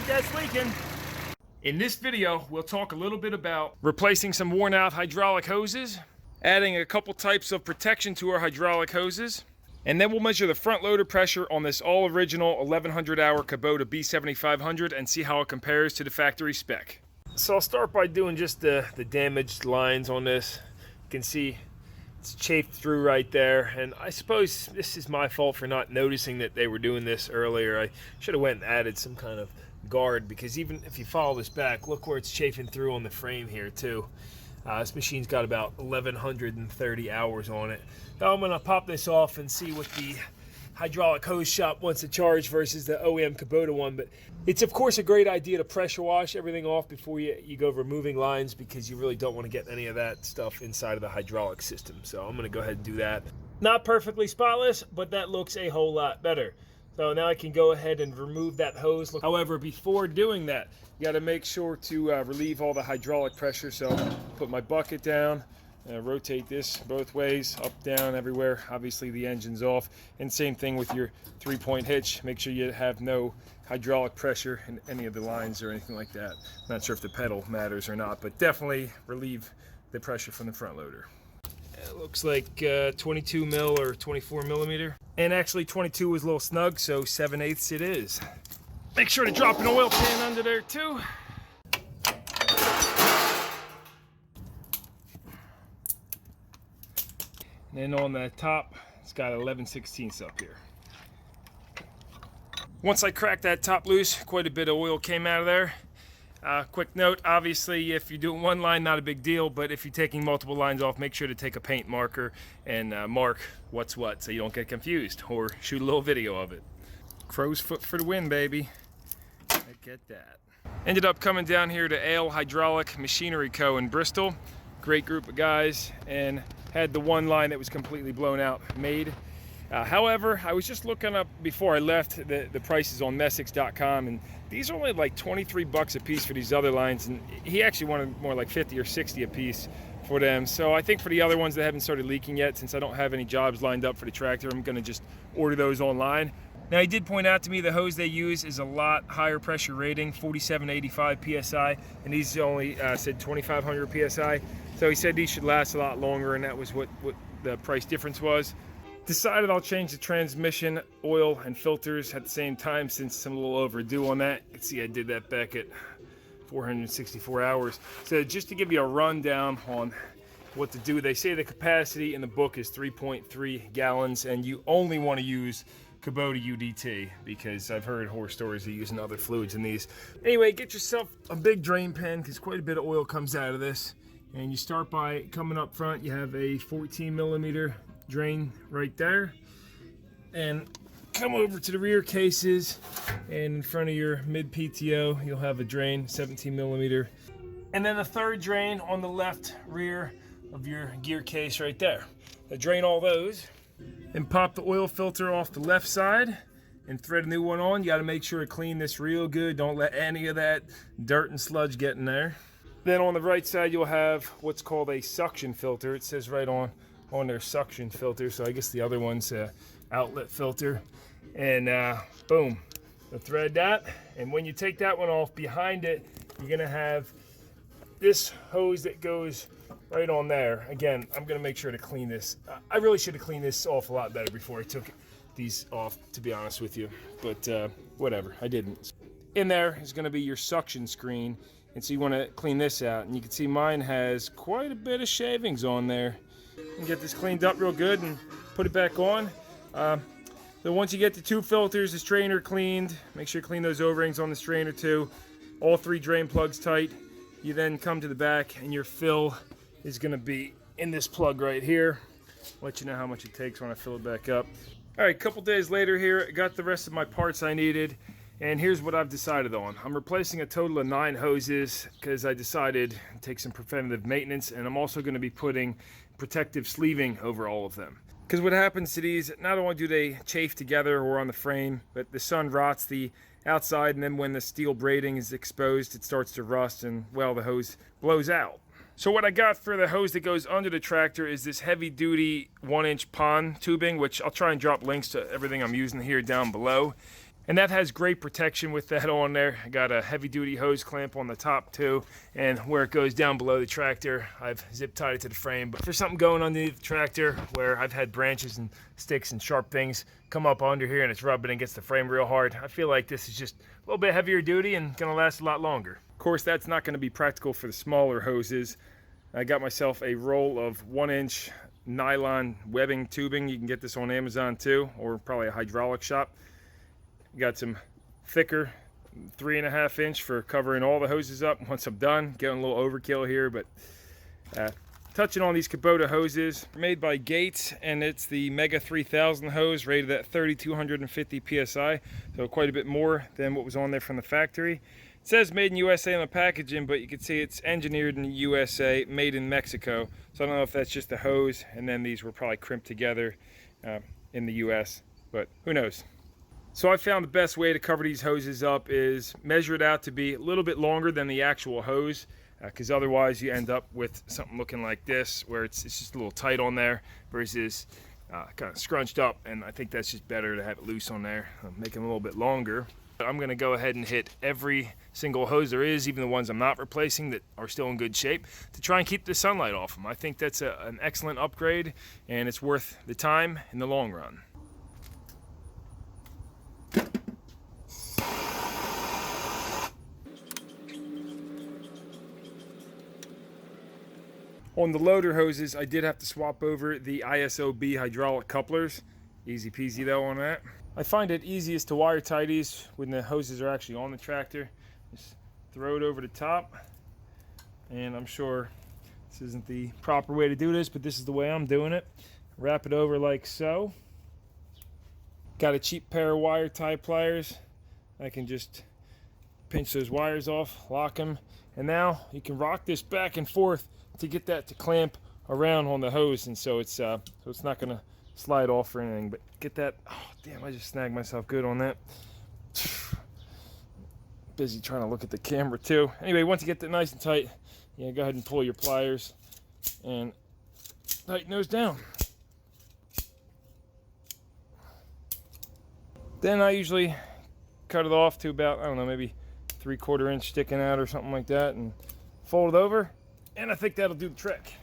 think that's leaking. In this video, we'll talk a little bit about replacing some worn out hydraulic hoses, adding a couple types of protection to our hydraulic hoses, and then we'll measure the front loader pressure on this all original 1100 hour Kubota B7500 and see how it compares to the factory spec. So I'll start by doing just the damaged lines on this. You can see it's chafed through right there, and I suppose this is my fault for not noticing that they were doing this earlier. I should have went and added some kind of guard, because even if you follow this back, look where it's chafing through on the frame here too. This machine's got about 1130 hours on it. Now I'm gonna pop this off and see what the hydraulic hose shop wants to charge versus the OEM Kubota one. But it's of course a great idea to pressure wash everything off before you go removing lines, because you really don't want to get any of that stuff inside of the hydraulic system. So I'm gonna go ahead and do that. Not perfectly spotless, but that looks a whole lot better. So now I can go ahead and remove that hose. However, before doing that, you got to make sure to relieve all the hydraulic pressure. So put my bucket down, rotate this both ways, up, down, everywhere. Obviously the engine's off. And same thing with your 3-point hitch. Make sure you have no hydraulic pressure in any of the lines or anything like that. Not sure if the pedal matters or not, but definitely relieve the pressure from the front loader. It looks like 22 mil or 24 millimeter. And actually 22 was a little snug, so 7/8 it is. Make sure to drop an oil pan under there too. And then on the top, it's got 11/16 up here. Once I cracked that top loose, quite a bit of oil came out of there. Quick note, obviously if you're doing one line, not a big deal, but if you're taking multiple lines off, make sure to take a paint marker and mark what's what so you don't get confused, or shoot a little video of it. Crow's foot for the win, baby. I get that. Ended up coming down here to Ale Hydraulic Machinery Co. in Bristol. Great group of guys, and had the one line that was completely blown out made. However, I was just looking up before I left the prices on Messiks.com, and these are only like 23 bucks a piece for these other lines, and he actually wanted more like 50 or 60 a piece for them. So I think for the other ones that haven't started leaking yet, since I don't have any jobs lined up for the tractor, I'm going to just order those online. Now he did point out to me the hose they use is a lot higher pressure rating, 4785 psi, and these only said 2500 psi. So he said these should last a lot longer, and that was what the price difference was. Decided I'll change the transmission oil and filters at the same time, since I'm a little overdue on that. You can see I did that back at 464 hours. So just to give you a rundown on what to do, they say the capacity in the book is 3.3 gallons, and you only want to use Kubota UDT, because I've heard horror stories of using other fluids in these. Anyway, get yourself a big drain pan, because quite a bit of oil comes out of this. And you start by coming up front. You have a 14 millimeter drain right there, and come over to the rear cases, and in front of your mid PTO you'll have a drain, 17 millimeter, and then the third drain on the left rear of your gear case right there. Now drain all those and pop the oil filter off the left side and thread a new one on. You got to make sure to clean this real good. Don't let any of that dirt and sludge get in there. Then on the right side you'll have what's called a suction filter. It says right on their suction filter, so I guess the other one's a outlet filter. And boom, so thread that, and when you take that one off, behind it you're gonna have this hose that goes right on there. Again, I'm gonna make sure to clean this. I really should have cleaned this off a lot better before I took these off, to be honest with you, but whatever, I didn't. In there is gonna be your suction screen, and so you want to clean this out, and you can see mine has quite a bit of shavings on there. And get this cleaned up real good and put it back on. So once you get the two filters, the strainer cleaned, make sure you clean those O-rings on the strainer too. All three drain plugs tight. You then come to the back, and your fill is going to be in this plug right here. I'll let you know how much it takes when I fill it back up. All right, a couple days later here, I got the rest of my parts I needed, and here's what I've decided on. I'm replacing a total of 9 hoses, because I decided to take some preventative maintenance, and I'm also going to be putting protective sleeving over all of them. Because what happens to these, not only do they chafe together or on the frame, but the sun rots the outside, and then when the steel braiding is exposed, it starts to rust, and well, the hose blows out. So what I got for the hose that goes under the tractor is this heavy duty 1-inch pond tubing, which I'll try and drop links to everything I'm using here down below. And that has great protection with that on there. I got a heavy duty hose clamp on the top too, and where it goes down below the tractor, I've zip tied it to the frame. But for something going underneath the tractor where I've had branches and sticks and sharp things come up under here and it's rubbing against the frame real hard, I feel like this is just a little bit heavier duty and gonna last a lot longer. Of course, that's not gonna be practical for the smaller hoses. I got myself a roll of 1-inch nylon webbing tubing. You can get this on Amazon too, or probably a hydraulic shop. Got some thicker 3.5-inch for covering all the hoses up once I'm done. Getting a little overkill here, but touching on these Kubota hoses, made by Gates, and it's the Mega 3000 hose rated at 3250 psi, so quite a bit more than what was on there from the factory. It says made in USA on the packaging, but you can see it's engineered in the USA, made in Mexico. So I don't know if that's just the hose, and then these were probably crimped together in the US, but who knows. So I found the best way to cover these hoses up is measure it out to be a little bit longer than the actual hose, because otherwise you end up with something looking like this, where it's just a little tight on there versus kind of scrunched up, and I think that's just better to have it loose on there, make them a little bit longer. I'm going to go ahead and hit every single hose there is, even the ones I'm not replacing that are still in good shape, to try and keep the sunlight off them. I think that's an excellent upgrade, and it's worth the time in the long run. On the loader hoses, I did have to swap over the ISOB hydraulic couplers. Easy peasy though on that. I find it easiest to wire tie these when the hoses are actually on the tractor. Just throw it over the top. And I'm sure this isn't the proper way to do this, but this is the way I'm doing it. Wrap it over like so. Got a cheap pair of wire tie pliers. I can just pinch those wires off, lock them, and now you can rock this back and forth to get that to clamp around on the hose, and so it's not gonna slide off or anything. But get that. Oh damn! I just snagged myself good on that. Busy trying to look at the camera too. Anyway, once you get that nice and tight, yeah, go ahead and pull your pliers and tighten those down. Then I usually cut it off to about, I don't know, maybe 3/4 inch sticking out or something like that, and fold it over. And I think that'll do the trick.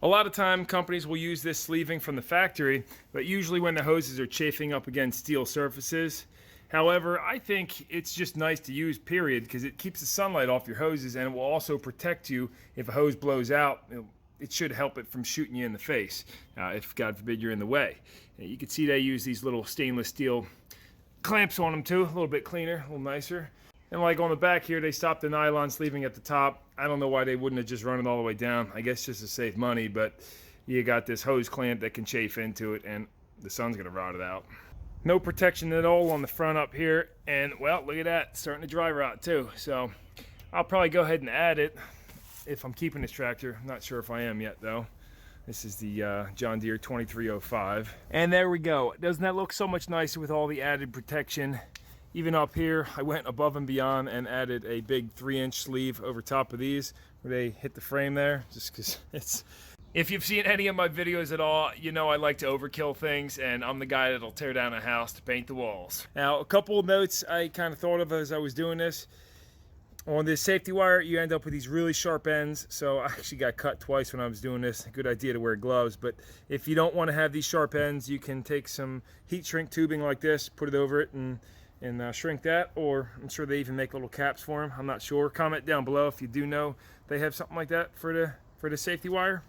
A lot of time companies will use this sleeving from the factory, but usually when the hoses are chafing up against steel surfaces. However, I think it's just nice to use, period, because it keeps the sunlight off your hoses, and it will also protect you if a hose blows out. It should help it from shooting you in the face, if God forbid you're in the way. You can see they use these little stainless steel clamps on them too, a little bit cleaner, a little nicer. And like on the back here, they stopped the nylon sleeving at the top. I don't know why they wouldn't have just run it all the way down. I guess just to save money, but you got this hose clamp that can chafe into it, and the sun's gonna rot it out. No protection at all on the front up here, and well, look at that, starting to dry rot too. So I'll probably go ahead and add it if I'm keeping this tractor. I'm not sure if I am yet though. This is the John Deere 2305. And there we go. Doesn't that look so much nicer with all the added protection? Even up here, I went above and beyond and added a big 3-inch sleeve over top of these where they hit the frame there, just because it's... If you've seen any of my videos at all, you know I like to overkill things, and I'm the guy that'll tear down a house to paint the walls. Now, a couple of notes I kind of thought of as I was doing this. On this safety wire, you end up with these really sharp ends, so I actually got cut twice when I was doing this. Good idea to wear gloves, but if you don't want to have these sharp ends, you can take some heat shrink tubing like this, put it over it, and shrink that, or I'm sure they even make little caps for them. I'm not sure. Comment down below if you do know they have something like that for the safety wire.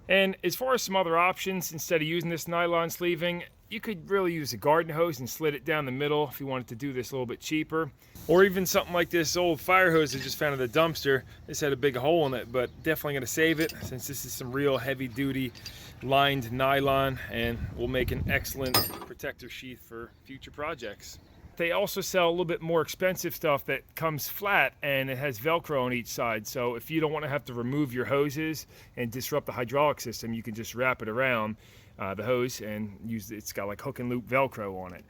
And as far as some other options, instead of using this nylon sleeving, you could really use a garden hose and slit it down the middle if you wanted to do this a little bit cheaper. Or even something like this old fire hose I just found in the dumpster. This had a big hole in it, but definitely going to save it since this is some real heavy duty lined nylon, and will make an excellent protector sheath for future projects. They also sell a little bit more expensive stuff that comes flat and it has Velcro on each side. So if you don't want to have to remove your hoses and disrupt the hydraulic system, you can just wrap it around the hose and use it. It's got like hook and loop Velcro on it.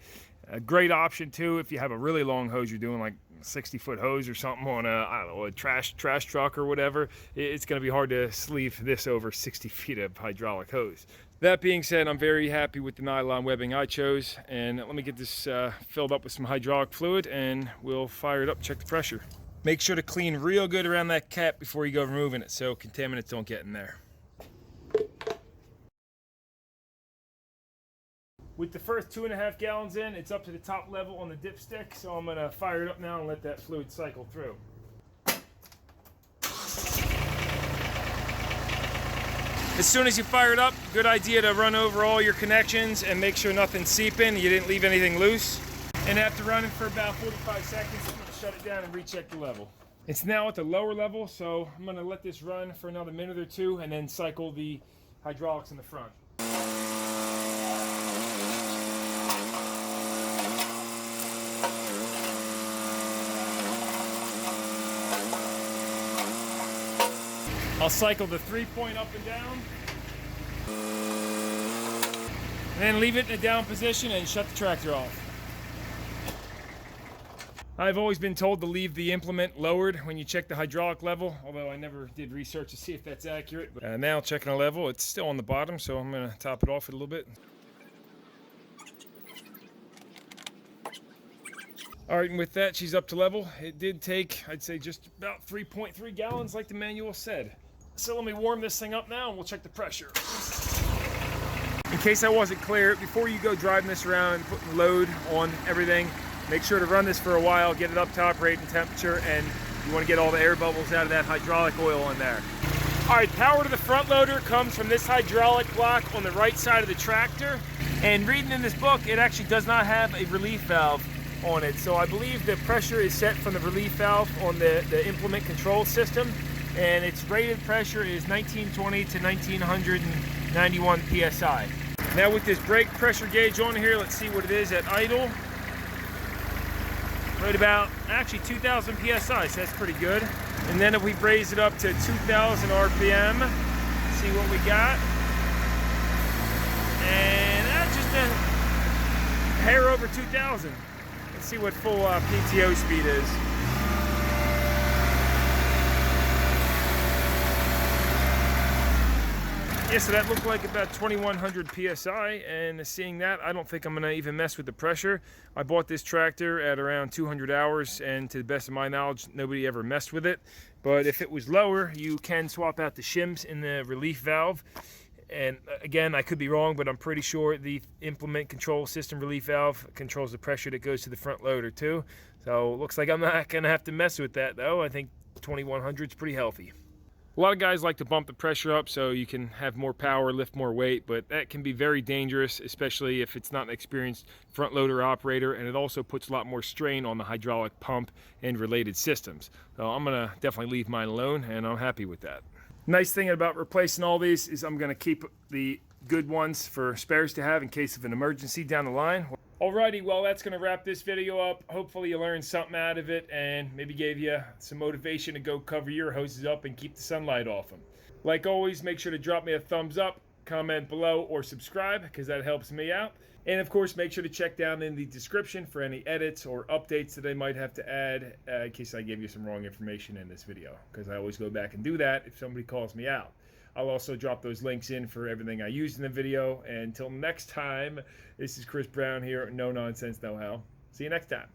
A great option too if you have a really long hose, you're doing like 60-foot hose or something on a, I don't know, a trash truck or whatever. It's going to be hard to sleeve this over 60 feet of hydraulic hose. That being said, I'm very happy with the nylon webbing I chose, and let me get this filled up with some hydraulic fluid and we'll fire it up, check the pressure. Make sure to clean real good around that cap before you go removing it so contaminants don't get in there. With the first 2.5 gallons in, it's up to the top level on the dipstick, so I'm gonna fire it up now and let that fluid cycle through. As soon as you fire it up, good idea to run over all your connections and make sure nothing's seeping, you didn't leave anything loose. And after running for about 45 seconds, I'm gonna shut it down and recheck the level. It's now at the lower level, so I'm gonna let this run for another minute or two and then cycle the hydraulics in the front. I'll cycle the 3-point up and down, and then leave it in a down position and shut the tractor off. I've always been told to leave the implement lowered when you check the hydraulic level, although I never did research to see if that's accurate. But now checking the level, it's still on the bottom, so I'm going to top it off a little bit. All right, and with that, she's up to level. It did take, I'd say, just about 3.3 gallons like the manual said. So let me warm this thing up now and we'll check the pressure. In case I wasn't clear, before you go driving this around and putting load on everything, make sure to run this for a while, get it up to operating temperature, and you want to get all the air bubbles out of that hydraulic oil in there. All right, power to the front loader comes from this hydraulic block on the right side of the tractor. And reading in this book, it actually does not have a relief valve on it. So I believe the pressure is set from the relief valve on the implement control system. And its rated pressure is 1920 to 1991 psi. Now with this brake pressure gauge on here, let's see what it is at idle. Right about, actually 2000 psi, so that's pretty good. And then if we raise it up to 2000 RPM, see what we got. And that's just a hair over 2000. Let's see what full PTO speed is. Yeah, so that looked like about 2100 psi, and seeing that, I don't think I'm gonna even mess with the pressure. I bought this tractor at around 200 hours, and to the best of my knowledge, nobody ever messed with it. But if it was lower, you can swap out the shims in the relief valve. And again, I could be wrong, but I'm pretty sure the implement control system relief valve controls the pressure that goes to the front loader too. So it looks like I'm not gonna have to mess with that though. I think 2100 is pretty healthy. A lot of guys like to bump the pressure up so you can have more power, lift more weight, but that can be very dangerous, especially if it's not an experienced front loader operator, and it also puts a lot more strain on the hydraulic pump and related systems. So I'm gonna definitely leave mine alone, and I'm happy with that. Nice thing about replacing all these is I'm gonna keep the good ones for spares to have in case of an emergency down the line. Alrighty, well that's going to wrap this video up. Hopefully you learned something out of it and maybe gave you some motivation to go cover your hoses up and keep the sunlight off them. Like always, make sure to drop me a thumbs up, comment below, or subscribe because that helps me out. And of course, make sure to check down in the description for any edits or updates that I might have to add in case I gave you some wrong information in this video, because I always go back and do that if somebody calls me out. I'll also drop those links in for everything I used in the video. And until next time, this is Chris Brown here at No Nonsense Know How. See you next time.